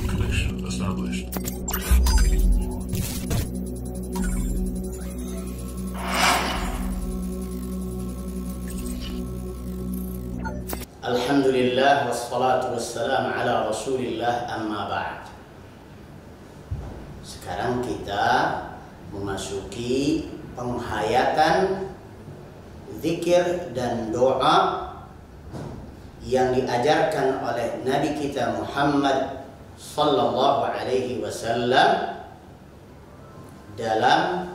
Connection established. Alhamdulillah wassalatu wassalamu ala Rasulillah amma ba'd. Sekarang kita memasuki penghayatan zikir dan doa yang diajarkan oleh Nabi kita Muhammad sallallahu alaihi wasallam dalam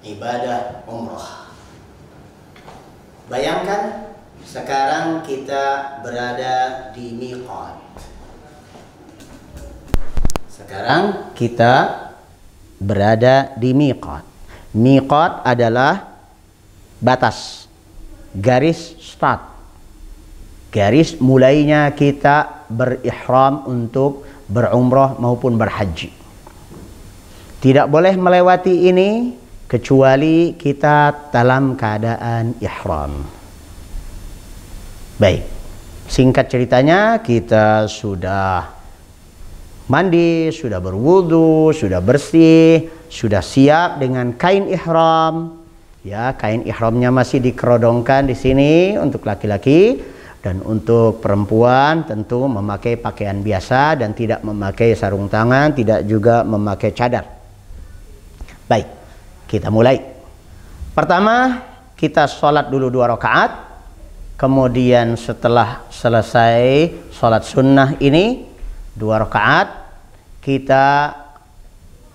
ibadah umrah. Bayangkan sekarang kita berada di miqat. Sekarang kita berada di miqat. Miqat adalah batas, garis start, garis mulainya kita berihram untuk berumrah maupun berhaji. Tidak boleh melewati ini kecuali kita dalam keadaan ihram. Baik, singkat ceritanya kita sudah mandi, sudah berwudu, sudah bersih, sudah siap dengan kain ihram. Ya, kain ihramnya masih dikerodongkan di sini untuk laki-laki, dan untuk perempuan tentu memakai pakaian biasa dan tidak memakai sarung tangan, tidak juga memakai cadar. Baik, kita mulai. Pertama, kita sholat dulu 2 rakaat. Kemudian setelah selesai sholat sunnah ini 2 rakaat, kita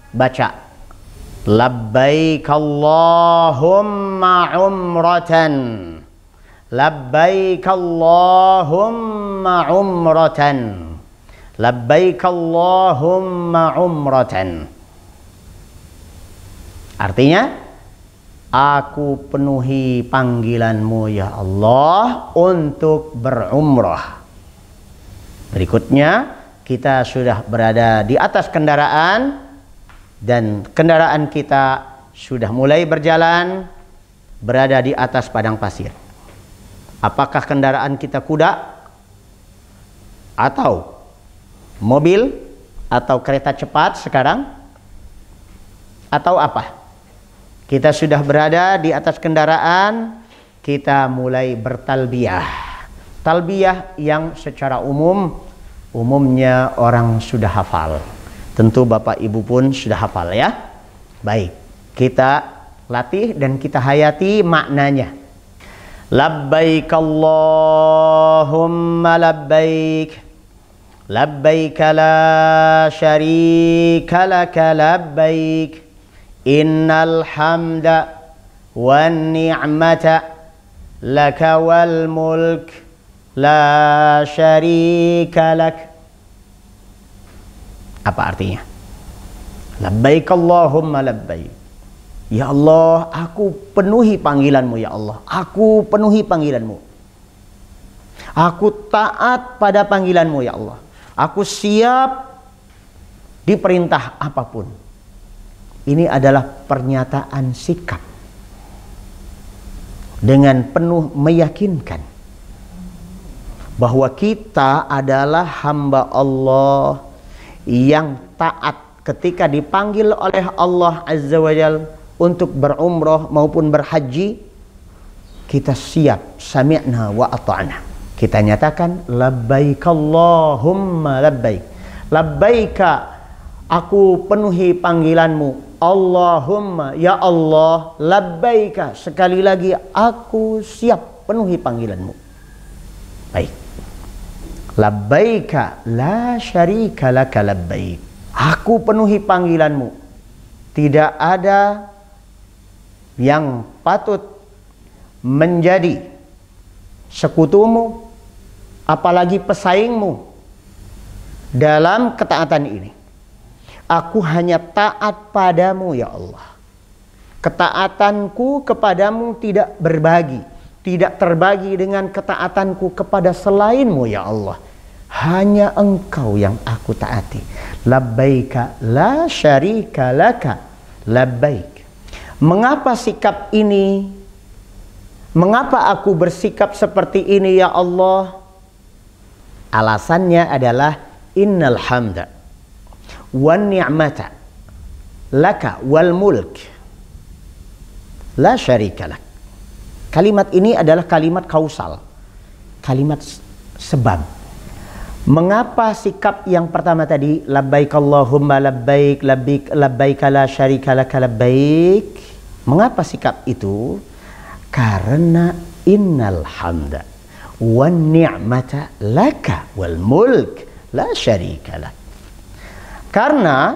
baca labbaik Allahumma umratan, labbaik Allahumma umratan, labbaik Allahumma umratan. Artinya, aku penuhi panggilanmu ya Allah untuk berumrah. Berikutnya, kita sudah berada di atas kendaraan dan kendaraan kita sudah mulai berjalan berada di atas padang pasir. Apakah kendaraan kita kuda atau mobil atau kereta cepat sekarang atau apa? Kita sudah berada di atas kendaraan, kita mulai bertalbiyah. Talbiyah yang secara umumnya orang sudah hafal. Tentu Bapak Ibu pun sudah hafal ya. Baik, kita latih dan kita hayati maknanya. Labbaik Allahumma labbaik, labbaik la syarika laka labbaik, innal hamda wan ni'mata laka wal mulk la syarika lak. Apa artinya? Labbaik Allahumma labbaik. Ya Allah, aku penuhi panggilanmu ya Allah. Aku penuhi panggilanmu. Aku taat pada panggilanmu ya Allah. Aku siap diperintah apapun. Ini adalah pernyataan sikap dengan penuh meyakinkan bahwa kita adalah hamba Allah yang taat ketika dipanggil oleh Allah Azza wa Jalla untuk berumrah maupun berhaji. Kita siap, sami'na wa ata'na. Kita nyatakan labbaik Allahumma labbaik, labbaika, aku penuhi panggilanmu Allahumma ya Allah, labbaika, sekali lagi aku siap penuhi panggilanmu. Baik, labbaika la syarika laka labbaik, aku penuhi panggilanmu, tidak ada yang patut menjadi sekutumu apalagi pesaingmu dalam ketaatan ini. Aku hanya taat padamu ya Allah. Ketaatanku kepadamu tidak berbagi, tidak terbagi dengan ketaatanku kepada selainmu ya Allah. Hanya Engkau yang aku taati. Labbaika la syarika laka labbaik. Mengapa sikap ini? Mengapa aku bersikap seperti ini ya Allah? Alasannya adalah innal hamda wan ni'mata laka wal mulk la syarika lak. Kalimat ini adalah kalimat kausal, kalimat sebab. Mengapa sikap yang pertama tadi labbaik Allahumma labbaik labbaik la syarika lak labbaik? Mengapa sikap itu? Karena innal hamda wan ni'mata laka wal mulk la syarika lak. Karena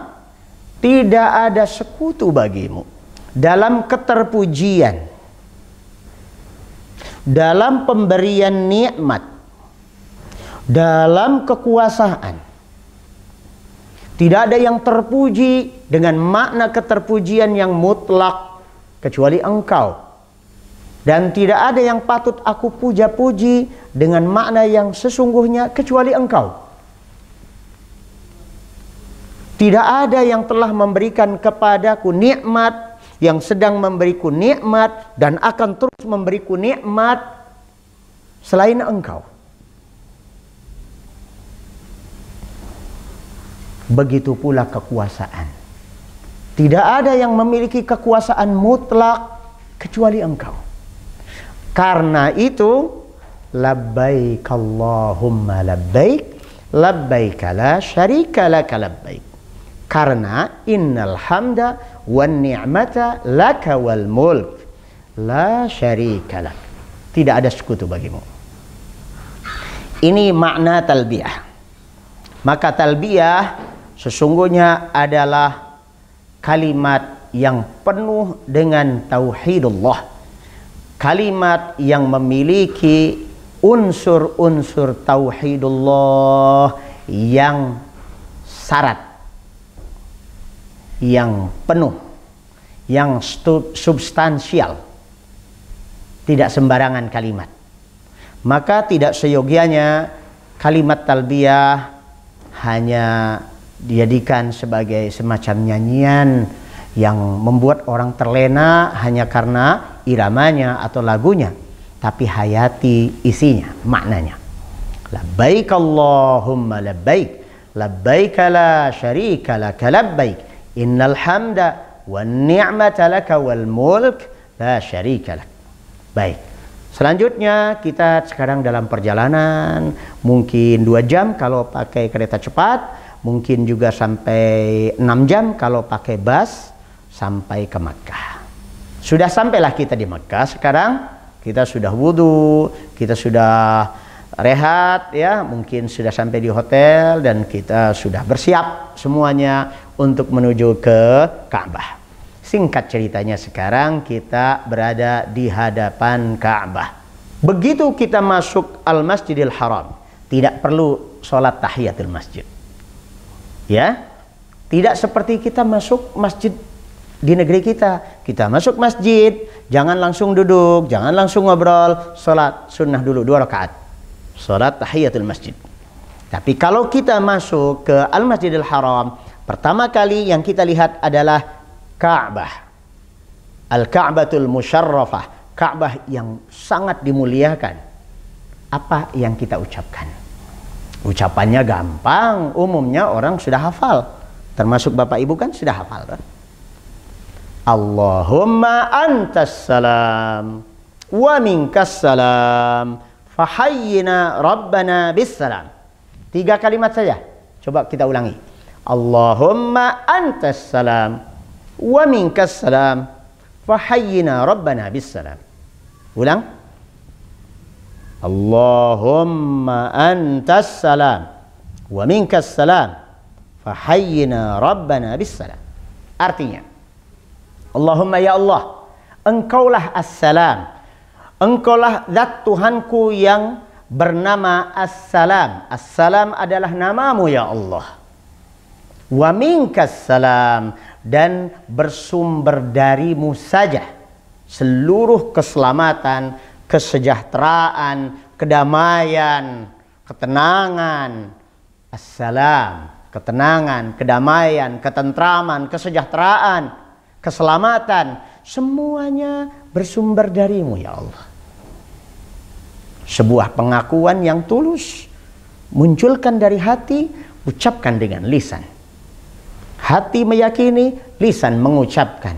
tidak ada sekutu bagimu dalam keterpujian, dalam pemberian nikmat, dalam kekuasaan. Tidak ada yang terpuji dengan makna keterpujian yang mutlak kecuali Engkau. Dan tidak ada yang patut aku puja-puji dengan makna yang sesungguhnya kecuali Engkau. Tidak ada yang telah memberikan kepadaku nikmat, yang sedang memberiku nikmat, dan akan terus memberiku nikmat selain Engkau. Begitu pula kekuasaan. Tidak ada yang memiliki kekuasaan mutlak kecuali Engkau. Karena itu, labbaik Allahumma labbaik, labbaik la syarika laka labbaik. Karena innal hamda wan ni'mata laka wal mulk la syarika lak. Tidak ada sekutu bagimu. Ini makna talbiyah. Maka talbiyah sesungguhnya adalah kalimat yang penuh dengan tauhidullah. Kalimat yang memiliki unsur-unsur tauhidullah yang syarat, yang penuh, yang substansial. Tidak sembarangan kalimat. Maka tidak seyogianya kalimat talbiyah hanya dijadikan sebagai semacam nyanyian yang membuat orang terlena hanya karena iramanya atau lagunya, tapi hayati isinya, maknanya. Labbaik Allahumma labbaik, labbaik la syarika laka labbaik, innal hamda wan ni'mata laka wal mulk la syarika lak. Baik. Selanjutnya kita sekarang dalam perjalanan, mungkin 2 jam kalau pakai kereta cepat, mungkin juga sampai 6 jam kalau pakai bus sampai ke Makkah. Sudah sampailah kita di Makkah sekarang, kita sudah wudhu, kita sudah rehat ya, mungkin sudah sampai di hotel dan kita sudah bersiap semuanya untuk menuju ke Ka'bah. Singkat ceritanya sekarang kita berada di hadapan Ka'bah. Begitu kita masuk Al-Masjidil Haram, tidak perlu sholat tahiyatul masjid. Ya, tidak seperti kita masuk masjid di negeri kita. Kita masuk masjid, jangan langsung duduk, jangan langsung ngobrol, sholat sunnah dulu 2 rakaat. Sholat tahiyatul masjid. Tapi kalau kita masuk ke Al-Masjidil Haram, pertama kali yang kita lihat adalah Ka'bah. Al-Ka'batul Musyarrafah, Ka'bah yang sangat dimuliakan. Apa yang kita ucapkan? Ucapannya gampang, umumnya orang sudah hafal. Termasuk Bapak Ibu kan sudah hafal kan? Allahumma antas salam wa minkas salam fahayyina rabbana bis salam. 3 kalimat saja. Coba kita ulangi. Allahumma antas salam wa minkas salam fahayyina rabbana bis salam. Ulang. Allahumma antas salam wa minkas salam fahayyina rabbana bis salam. Artinya, Allahumma ya Allah, Engkaulah as-salam, Engkaulah zat Tuhanku yang bernama as-salam. As-salam adalah namamu ya Allah. Wa minkas salam, dan bersumber darimu saja seluruh keselamatan, kesejahteraan, kedamaian, ketenangan. Assalam, ketenangan, kedamaian, ketentraman, kesejahteraan, keselamatan, semuanya bersumber darimu ya Allah. Sebuah pengakuan yang tulus Munculkan dari hati, ucapkan dengan lisan. Hati meyakini, lisan mengucapkan.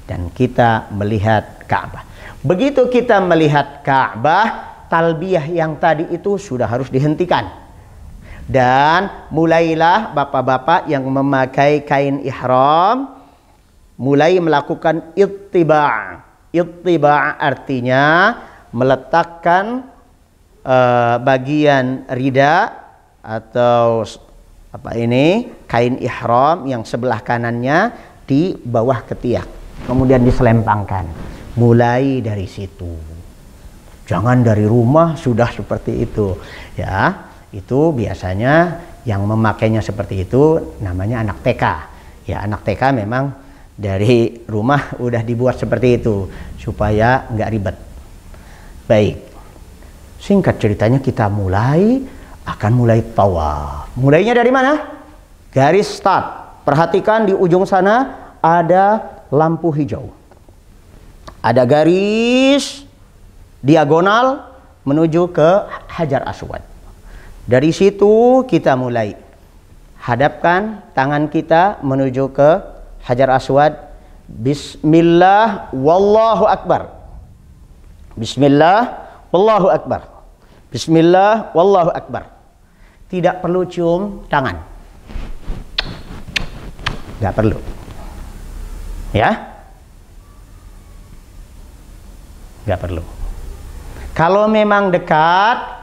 Dan kita melihat Ka'bah. Begitu kita melihat Ka'bah, talbiyah yang tadi itu sudah harus dihentikan. Dan mulailah bapak-bapak yang memakai kain ihram mulai melakukan ittiba'. Ittiba' artinya meletakkan bagian rida atau kain ihram yang sebelah kanannya di bawah ketiak, kemudian diselempangkan. Mulai dari situ, jangan dari rumah sudah seperti itu ya. Itu biasanya yang memakainya seperti itu namanya anak TK ya. Anak TK memang dari rumah udah dibuat seperti itu supaya nggak ribet. Baik, singkat ceritanya kita akan mulai tawaf. Mulainya dari mana? Garis start. Perhatikan di ujung sana ada lampu hijau. Ada garis diagonal menuju ke Hajar Aswad. Dari situ kita mulai hadapkan tangan kita menuju ke Hajar Aswad. Bismillah wallahu akbar. Bismillah wallahu akbar. Bismillah wallahu akbar. Tidak perlu cium tangan. Nggak perlu. Ya? Nggak perlu. Kalau memang dekat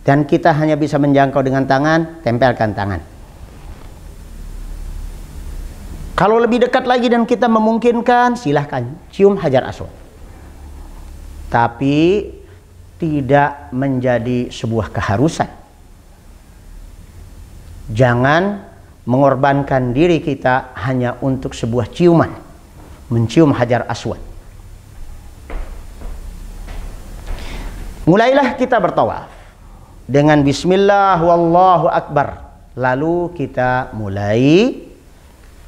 dan kita hanya bisa menjangkau dengan tangan, tempelkan tangan. Kalau lebih dekat lagi dan kita memungkinkan, silahkan cium Hajar Aswad. Tapi tidak menjadi sebuah keharusan. Jangan mengorbankan diri kita hanya untuk sebuah ciuman, mencium Hajar Aswad. Mulailah kita bertawaf dengan bismillah wallahu akbar. Lalu kita mulai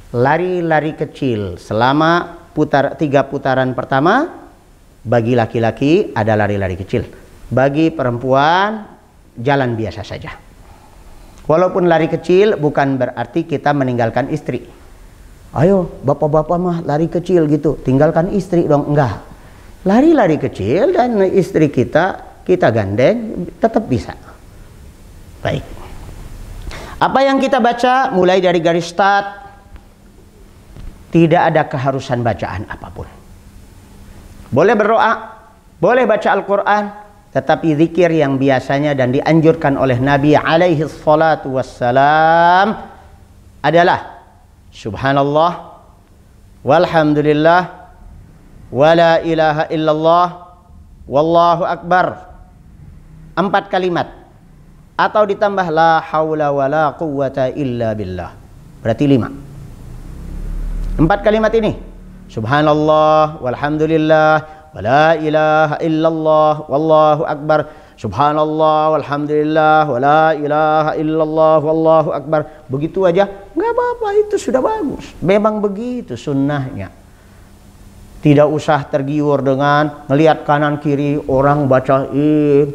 lari-lari kecil selama 3 putaran pertama. Bagi laki-laki ada lari-lari kecil. Bagi perempuan jalan biasa saja. Walaupun lari kecil bukan berarti kita meninggalkan istri. Ayo bapak-bapak mah lari kecil gitu, tinggalkan istri dong. Enggak. Lari-lari kecil dan istri kita gandeng tetap bisa. Baik. Apa yang kita baca mulai dari garis start, tidak ada keharusan bacaan apapun. Boleh berdoa, boleh baca Al-Quran, tetapi zikir yang biasanya dan dianjurkan oleh Nabi alaihi salatu wassalam adalah subhanallah walhamdulillah wala ilaha illallah wallahu akbar. 4 kalimat. Atau ditambah la haula wala quwwata illa billah. Berarti 5. 4 kalimat ini. Subhanallah walhamdulillah wala ilaha illallah wallahu akbar. Subhanallah walhamdulillah wala ilaha illallah wallahu akbar. Begitu aja, nggak apa-apa, itu sudah bagus. Memang begitu sunnahnya. Tidak usah tergiur dengan melihat kanan kiri orang bacain.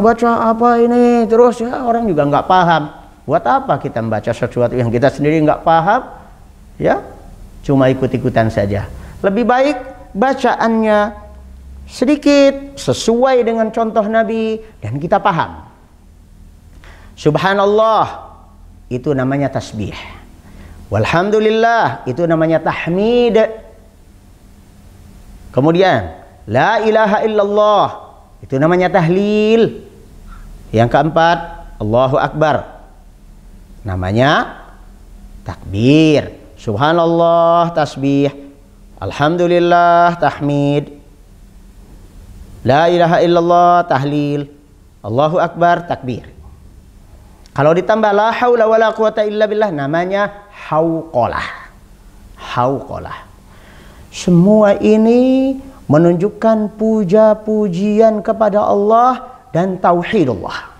Baca apa ini? Terus ya orang juga nggak paham. Buat apa kita membaca sesuatu yang kita sendiri nggak paham? Ya, cuma ikut-ikutan saja. Lebih baik bacaannya sedikit sesuai dengan contoh Nabi dan kita paham. Subhanallah itu namanya tasbih. Walhamdulillah itu namanya tahmid. Kemudian la ilaha illallah itu namanya tahlil. Yang keempat, Allahu Akbar, namanya takbir. Subhanallah tasbih, alhamdulillah tahmid, la ilaha illallah tahlil, Allahu Akbar takbir. Kalau ditambah la haula wala quwata illa billah namanya hauqalah. Hauqalah. Semua ini menunjukkan puja-pujian kepada Allah dan tauhidullah.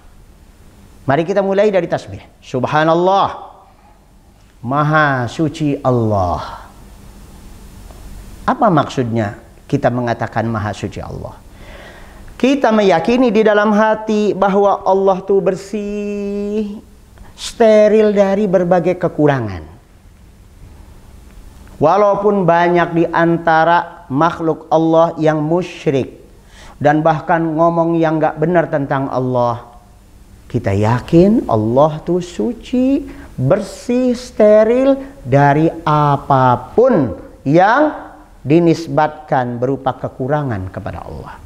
Mari kita mulai dari tasbih. Subhanallah, Maha suci Allah. Apa maksudnya kita mengatakan Maha suci Allah? Kita meyakini di dalam hati bahwa Allah itu bersih, steril dari berbagai kekurangan. Walaupun banyak di antara makhluk Allah yang musyrik dan bahkan ngomong yang gak benar tentang Allah, kita yakin Allah itu suci, bersih, steril dari apapun yang dinisbatkan berupa kekurangan kepada Allah.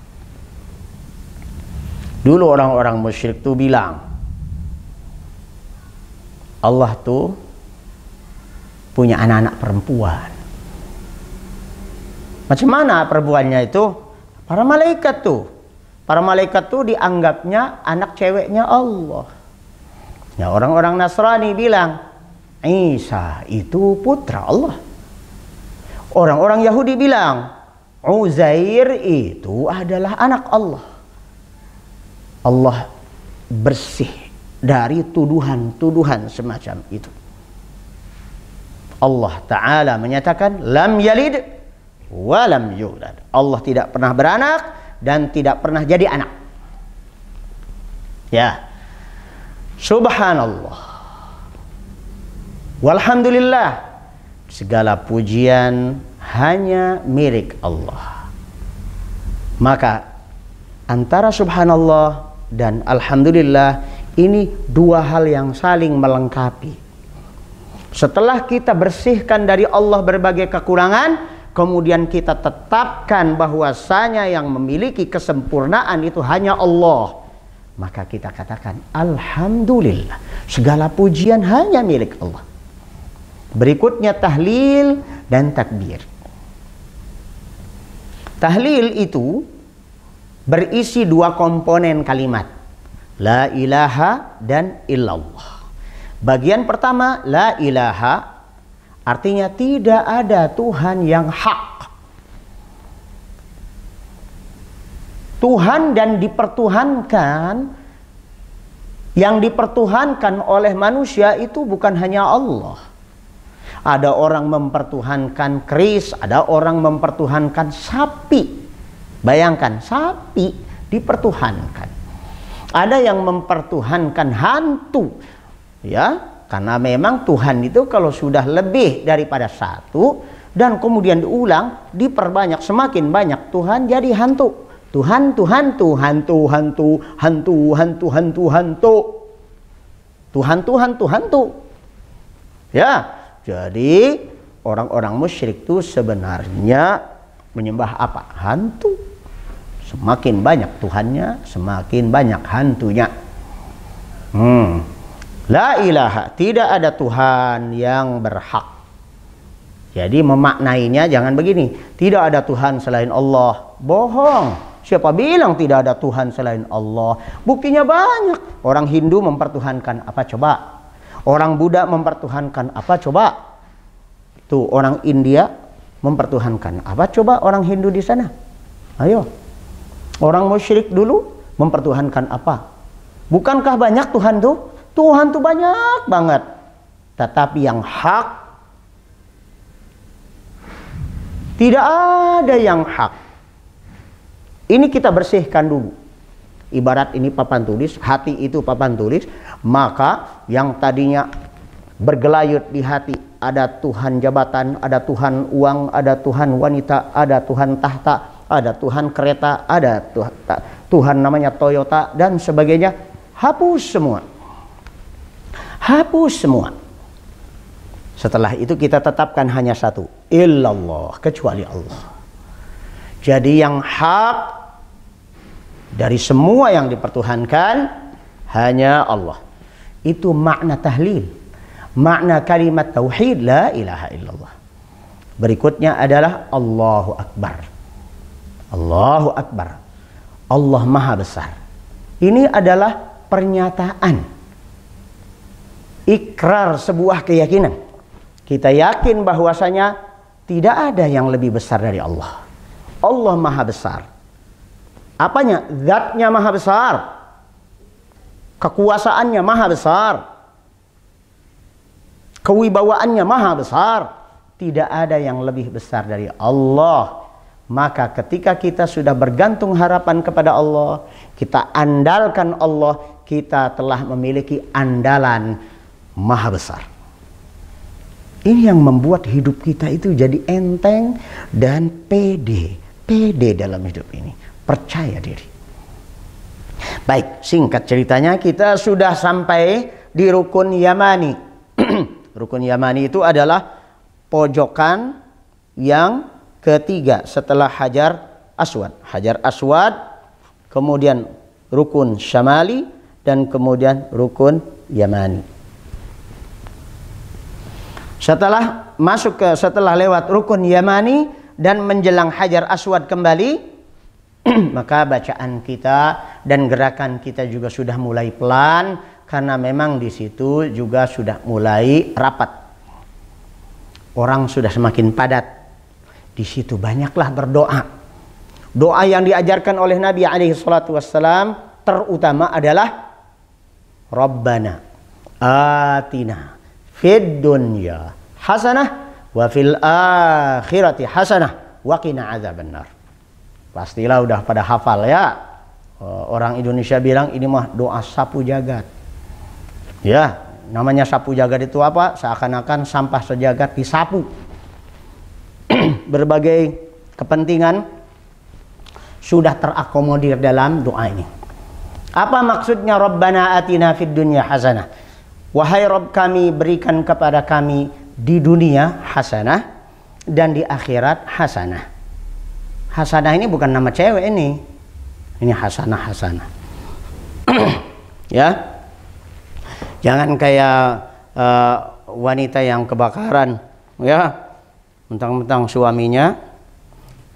Dulu orang-orang musyrik tuh bilang, Allah tuh punya anak-anak perempuan. Macam mana perempuannya itu? Para malaikat tuh. Para malaikat tuh dianggapnya anak ceweknya Allah. Ya, orang-orang Nasrani bilang, Isa itu putra Allah. Orang-orang Yahudi bilang, Uzair itu adalah anak Allah. Allah bersih dari tuduhan-tuduhan semacam itu. Allah Ta'ala menyatakan, lam yalid wa lam yulad. Allah tidak pernah beranak dan tidak pernah jadi anak. Ya, subhanallah, walhamdulillah, segala pujian hanya milik Allah. Maka antara subhanallah dan alhamdulillah ini dua hal yang saling melengkapi. Setelah kita bersihkan dari Allah berbagai kekurangan, kemudian kita tetapkan bahwasanya yang memiliki kesempurnaan itu hanya Allah, maka kita katakan alhamdulillah, segala pujian hanya milik Allah. Berikutnya tahlil dan takbir. Tahlil itu berisi dua komponen kalimat, la ilaha dan illallah. Bagian pertama, la ilaha, artinya tidak ada Tuhan yang hak. Tuhan dan dipertuhankan, yang dipertuhankan oleh manusia itu bukan hanya Allah. Ada orang mempertuhankan keris, ada orang mempertuhankan sapi. Bayangkan, sapi dipertuhankan. Ada yang mempertuhankan hantu, ya, karena memang Tuhan itu kalau sudah lebih daripada satu dan kemudian diulang, diperbanyak, semakin banyak Tuhan jadi hantu. Tuhan, Tuhan, Tuhan, Tuhan, Tuhan, Tuhan, Tuhan, Tuhan, Tuhan, Tuhan, Tuhan, Tuhan. Ya, jadi orang-orang musyrik itu sebenarnya menyembah apa? Hantu. Semakin banyak Tuhannya, semakin banyak hantunya. La ilaha, tidak ada Tuhan yang berhak. Jadi memaknainya jangan begini, tidak ada Tuhan selain Allah. Bohong. Siapa bilang tidak ada Tuhan selain Allah? Buktinya banyak. Orang Hindu mempertuhankan apa coba? Orang Buddha mempertuhankan apa coba? Tuh, orang India mempertuhankan apa coba orang Hindu di sana? Ayo. Orang musyrik dulu mempertuhankan apa? Bukankah banyak Tuhan tuh? Tuhan tuh banyak banget. Tetapi yang hak, tidak ada yang hak. Ini kita bersihkan dulu. Ibarat ini papan tulis, hati itu papan tulis. Maka yang tadinya bergelayut di hati, ada Tuhan jabatan, ada Tuhan uang, ada Tuhan wanita, ada Tuhan tahta, ada Tuhan kereta, ada Tuhan namanya Toyota dan sebagainya. Hapus semua. Hapus semua. Setelah itu kita tetapkan hanya satu, illallah, kecuali Allah. Jadi yang hak dari semua yang dipertuhankan hanya Allah. Itu makna tahlil. Makna kalimat tauhid la ilaha illallah. Berikutnya adalah Allahu Akbar. Allahu Akbar. Allah Maha Besar. Ini adalah pernyataan, ikrar sebuah keyakinan. Kita yakin bahwasanya tidak ada yang lebih besar dari Allah. Allah Maha Besar. Apanya? Zatnya Maha Besar. Kekuasaannya Maha Besar. Kewibawaannya Maha Besar. Tidak ada yang lebih besar dari Allah. maka ketika kita sudah bergantung harapan kepada Allah, kita andalkan Allah, kita telah memiliki andalan maha besar. Ini yang membuat hidup kita itu jadi enteng dan pede dalam hidup ini, percaya diri. Baik, singkat ceritanya kita sudah sampai di rukun Yamani. Rukun Yamani itu adalah pojokan yang ketiga setelah Hajar Aswad. Hajar Aswad, kemudian rukun Syamali, dan kemudian rukun Yamani. Setelah lewat rukun Yamani dan menjelang Hajar Aswad kembali, maka bacaan kita dan gerakan kita juga sudah mulai pelan, karena memang di situ juga sudah mulai rapat. Orang sudah semakin padat. Di situ banyaklah berdoa. Doa yang diajarkan oleh Nabi SAW terutama adalah Rabbana atina fid dunya hasanah wa fil akhirati hasanah wa qina adzabannar. Pastilah udah pada hafal ya. Orang Indonesia bilang ini mah doa sapu jagat. Ya, namanya sapu jagat itu apa? Seakan-akan sampah sejagat disapu. Berbagai kepentingan sudah terakomodir dalam doa ini. Apa maksudnya Rabbana atina fid dunya hasanah? Wahai Rabb kami, berikan kepada kami di dunia hasanah dan di akhirat hasanah. Hasanah ini bukan nama cewek ini. Ini hasanah. Ya. Jangan kayak wanita yang kebakaran, ya. Mentang-mentang suaminya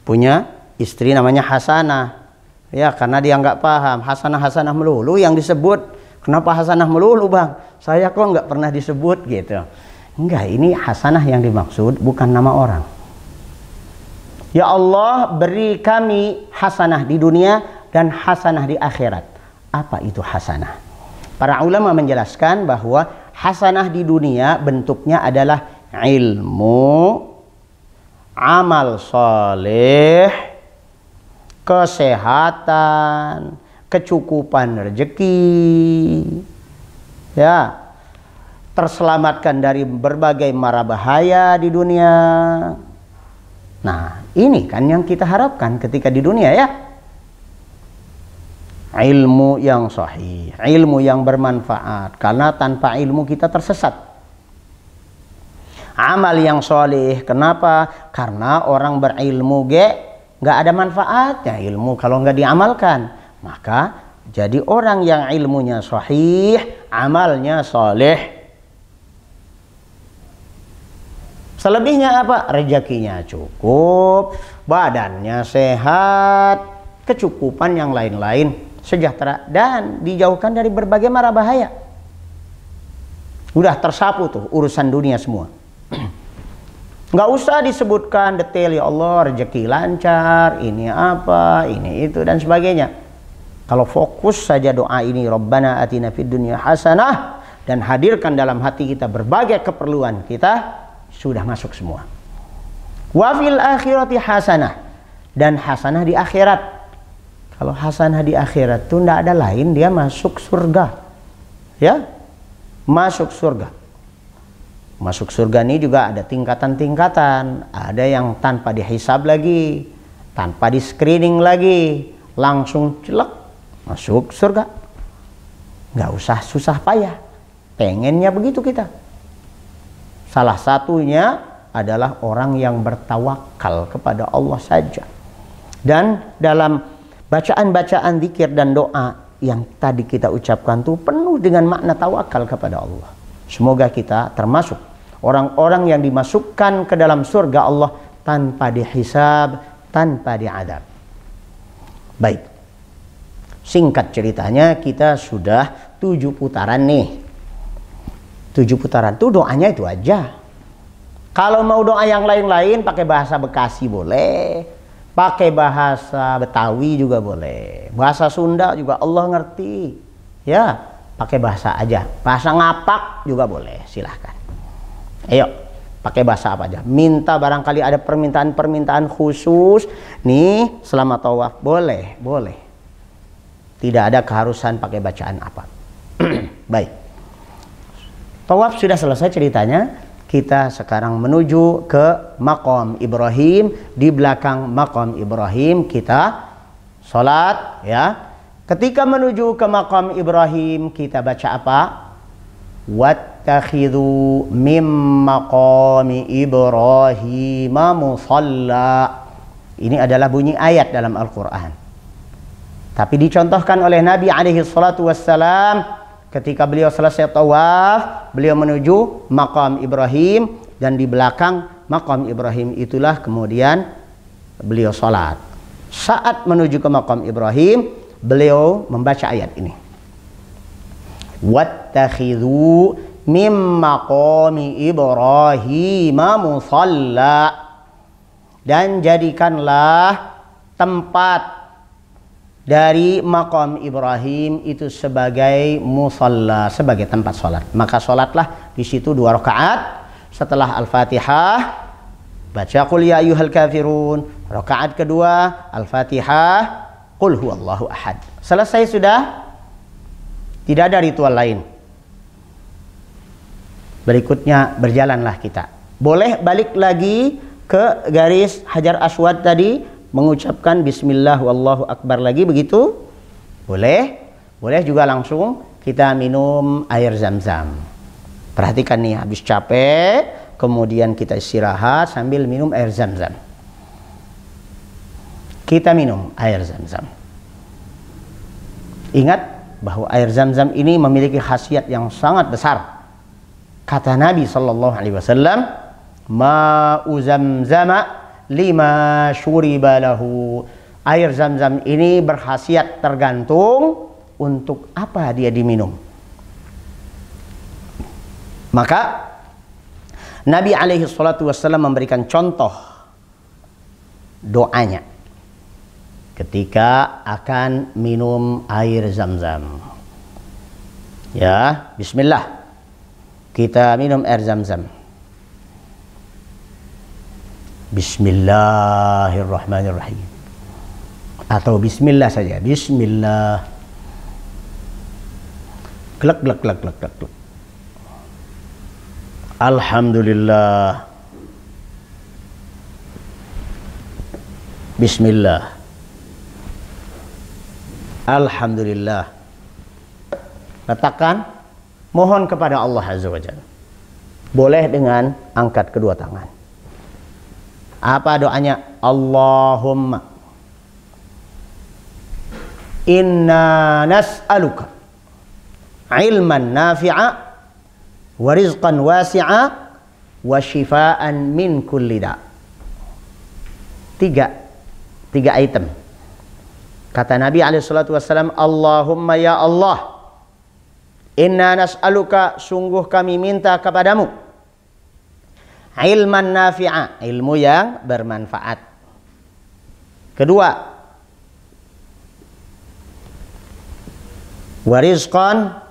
punya istri namanya Hasanah, ya, karena dia nggak paham Hasanah melulu yang disebut. Kenapa Hasanah melulu, bang? Saya kok nggak pernah disebut gitu. Enggak, ini Hasanah yang dimaksud, bukan nama orang. Ya Allah, beri kami hasanah di dunia dan hasanah di akhirat. Apa itu hasanah? Para ulama menjelaskan bahwa hasanah di dunia bentuknya adalah ilmu, amal soleh, kesehatan, kecukupan rezeki, ya, terselamatkan dari berbagai mara bahaya di dunia. Nah, ini kan yang kita harapkan ketika di dunia, ya. Ilmu yang sahih, ilmu yang bermanfaat, karena tanpa ilmu kita tersesat. Amal yang soleh, kenapa? Karena orang berilmu nggak ada manfaatnya ilmu kalau nggak diamalkan. Maka jadi orang yang ilmunya sahih, amalnya soleh. Selebihnya apa? Rezekinya cukup, badannya sehat, kecukupan yang lain-lain, sejahtera, dan dijauhkan dari berbagai mara bahaya. Udah tersapu tuh urusan dunia semua. Nggak usah disebutkan detail, ya Allah rezeki lancar, ini apa, ini itu dan sebagainya. Kalau fokus saja doa ini, Rabbana atina fid dunya hasanah, dan hadirkan dalam hati kita berbagai keperluan kita, sudah masuk semua. Wa fil akhirati hasanah, dan hasanah di akhirat. Kalau hasanah di akhirat itu tidak ada lain, dia masuk surga. Ya, masuk surga. Masuk surga ini juga ada tingkatan-tingkatan. Ada yang tanpa dihisab lagi, tanpa di screening lagi, langsung celek masuk surga. Nggak usah susah payah. Pengennya begitu kita. Salah satunya adalah orang yang bertawakal kepada Allah saja. Dan dalam bacaan-bacaan zikir dan doa yang tadi kita ucapkan tuh penuh dengan makna tawakal kepada Allah. Semoga kita termasuk orang-orang yang dimasukkan ke dalam surga Allah tanpa dihisab, tanpa diadab. Baik, singkat ceritanya kita sudah 7 putaran nih. 7 putaran tuh doanya itu aja. Kalau mau doa yang lain-lain pakai bahasa Bekasi boleh, pakai bahasa Betawi juga boleh, bahasa Sunda juga Allah ngerti, ya. Pakai bahasa aja, bahasa ngapak juga boleh, silahkan. Ayo, Pakai bahasa apa aja. Minta barangkali ada permintaan-permintaan khusus. Nih selama tawaf boleh. Tidak ada keharusan pakai bacaan apa. Baik. Tawaf sudah selesai ceritanya. Kita sekarang menuju ke maqam Ibrahim. Di belakang maqam Ibrahim kita sholat, ya. Ketika menuju ke maqam Ibrahim kita baca apa? Wattakhidhu mim maqami Ibrahim musalla. Ini adalah bunyi ayat dalam Al-Quran. Tapi dicontohkan oleh Nabi alaihi salatu wassalam ketika beliau selesai tawaf, beliau menuju maqam Ibrahim, dan di belakang maqam Ibrahim itulah kemudian beliau sholat. Saat menuju ke maqam Ibrahim, beliau membaca ayat ini. Wattakhidhu mim maqami Ibrahim musalla. Dan jadikanlah tempat dari maqam Ibrahim itu sebagai musalla, sebagai tempat sholat. Maka sholatlah di situ 2 rakaat. Setelah Al-Fatihah baca qul ya ayyuhal kafirun. Rakaat kedua Al-Fatihah qul huwallahu ahad. Selesai sudah. Tidak ada ritual lain. Berikutnya berjalanlah kita. Boleh balik lagi ke garis Hajar Aswad tadi, mengucapkan bismillah wallahu akbar lagi, begitu? Boleh. Boleh juga langsung kita minum air zam-zam. Perhatikan nih, habis capek kemudian kita istirahat sambil minum air zam-zam. Kita minum air zam-zam. Ingat bahwa air zam-zam ini memiliki khasiat yang sangat besar. Kata Nabi sallallahu alaihi wasallam, ma'u zamzama lima syuriba lahu. Air zam-zam ini berkhasiat tergantung untuk apa dia diminum. Maka Nabi alaihi salatu wassalam memberikan contoh doanya ketika akan minum air zam-zam. Ya, bismillah. Kita minum air zam-zam. Bismillahirrahmanirrahim. Atau bismillah saja. Bismillah. Glek glek glek glek glek. Alhamdulillah. Bismillah. Alhamdulillah. Letakkan, mohon kepada Allah Azza wa Jalla. Boleh dengan angkat kedua tangan. Apa doanya? Allahumma inna nas'aluka ilman nafi'a wa rizqan wasi'a wa shifaan min kulli da'. Tiga item. Kata Nabi alaihissalatu wassalam, Allahumma ya Allah, inna nas'aluka, sungguh kami minta kepadamu, ilman nafi'a, ilmu yang bermanfaat. Kedua, warizqan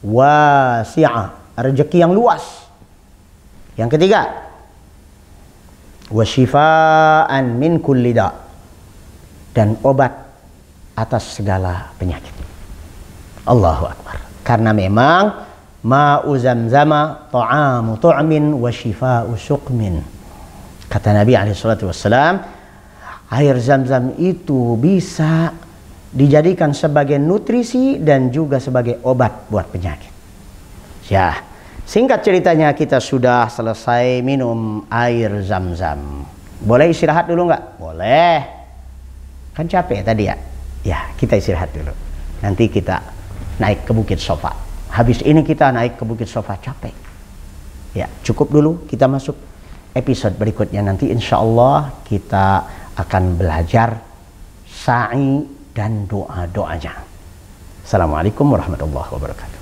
wasi'a, rezeki yang luas. Yang ketiga, wasyifaan min kulli da', dan obat atas segala penyakit. Allahu Akbar. Karena memang ma'u zamzama ta'amu tu'min wa shifa'u suqmin. Kata Nabi alaihissalatu wassalam, air zam-zam itu bisa dijadikan sebagai nutrisi dan juga sebagai obat buat penyakit. Ya, singkat ceritanya kita sudah selesai minum air zam-zam. Boleh istirahat dulu nggak? Boleh. Kan capek tadi ya? Ya, kita istirahat dulu. Nanti kita naik ke Bukit Sofa. Habis ini kita naik ke Bukit Sofa, capek. Ya, cukup dulu, kita masuk episode berikutnya. Nanti insya Allah kita akan belajar sa'i dan doa-doanya. Assalamualaikum warahmatullahi wabarakatuh.